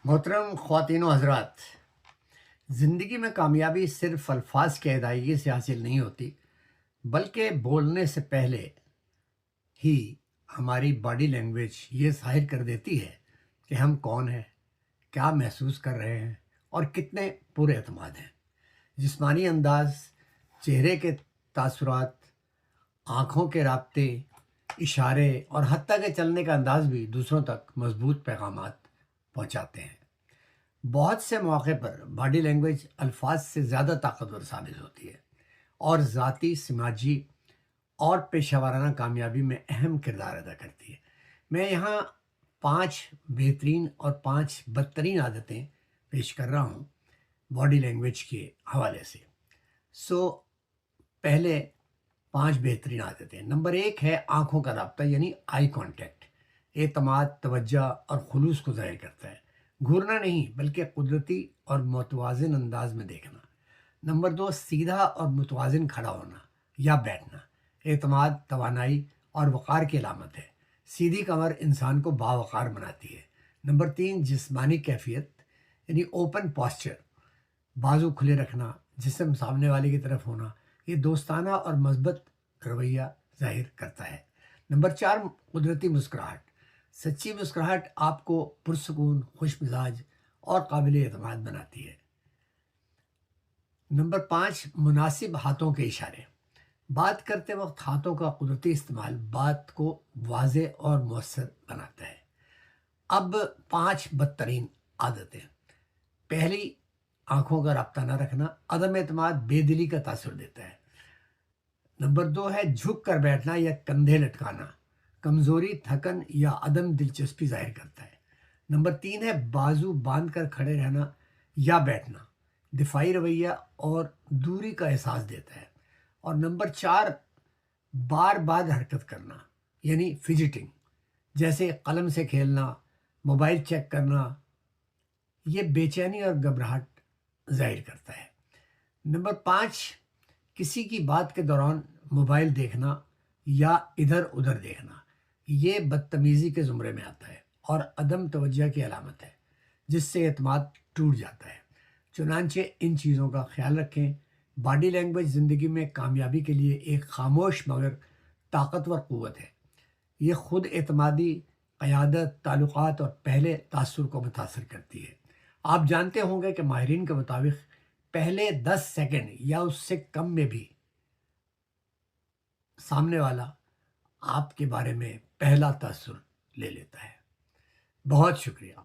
محترم خواتین و حضرات، زندگی میں کامیابی صرف الفاظ کی ادائیگی سے حاصل نہیں ہوتی، بلکہ بولنے سے پہلے ہی ہماری باڈی لینگویج یہ ظاہر کر دیتی ہے کہ ہم کون ہیں، کیا محسوس کر رہے ہیں اور کتنے پورے اعتماد ہیں۔ جسمانی انداز، چہرے کے تاثرات، آنکھوں کے رابطے، اشارے اور حتیٰ کہ چلنے کا انداز بھی دوسروں تک مضبوط پیغامات پہنچاتے ہیں۔ بہت سے مواقع پر باڈی لینگویج الفاظ سے زیادہ طاقتور ثابت ہوتی ہے اور ذاتی، سماجی اور پیشہ ورانہ کامیابی میں اہم کردار ادا کرتی ہے۔ میں یہاں 5 بہترین اور 5 بدترین عادتیں پیش کر رہا ہوں باڈی لینگویج کے حوالے سے۔ پہلے 5 بہترین عادتیں۔ نمبر 1 ہے آنکھوں کا رابطہ، یعنی آئی کانٹیکٹ۔ اعتماد، توجہ اور خلوص کو ظاہر کرتا ہے، گھورنا نہیں بلکہ قدرتی اور متوازن انداز میں دیکھنا۔ نمبر 2، سیدھا اور متوازن کھڑا ہونا یا بیٹھنا۔ اعتماد، توانائی اور وقار کی علامت ہے، سیدھی کمر انسان کو باوقار بناتی ہے۔ نمبر 3، جسمانی کیفیت یعنی اوپن پاسچر، بازو کھلے رکھنا، جسم سامنے والے کی طرف ہونا، یہ دوستانہ اور مثبت رویہ ظاہر کرتا ہے۔ نمبر 4، قدرتی مسکراہٹ۔ سچی مسکراہٹ آپ کو پرسکون، خوش مزاج اور قابل اعتماد بناتی ہے۔ نمبر 5، مناسب ہاتھوں کے اشارے۔ بات کرتے وقت ہاتھوں کا قدرتی استعمال بات کو واضح اور مؤثر بناتا ہے۔ اب 5 بدترین عادتیں۔ پہلی، آنکھوں کا رابطہ نہ رکھنا، عدم اعتماد، بے دلی کا تاثر دیتا ہے۔ نمبر 2 ہے جھک کر بیٹھنا یا کندھے لٹکانا، کمزوری، تھکن یا عدم دلچسپی ظاہر کرتا ہے۔ نمبر 3 ہے بازو باندھ کر کھڑے رہنا یا بیٹھنا، دفاعی رویہ اور دوری کا احساس دیتا ہے۔ اور نمبر 4، بار بار حرکت کرنا یعنی فجٹنگ، جیسے قلم سے کھیلنا، موبائل چیک کرنا، یہ بے چینی اور گھبراہٹ ظاہر کرتا ہے۔ نمبر 5، کسی کی بات کے دوران موبائل دیکھنا یا ادھر ادھر دیکھنا، یہ بدتمیزی کے زمرے میں آتا ہے اور عدم توجہ کی علامت ہے، جس سے اعتماد ٹوٹ جاتا ہے۔ چنانچہ ان چیزوں کا خیال رکھیں۔ باڈی لینگویج زندگی میں کامیابی کے لیے ایک خاموش مگر طاقتور قوت ہے۔ یہ خود اعتمادی، قیادت، تعلقات اور پہلے تاثر کو متاثر کرتی ہے۔ آپ جانتے ہوں گے کہ ماہرین کے مطابق پہلے 10 سیکنڈ یا اس سے کم میں بھی سامنے والا آپ کے بارے میں پہلا تاثر لے لیتا ہے۔ بہت شکریہ۔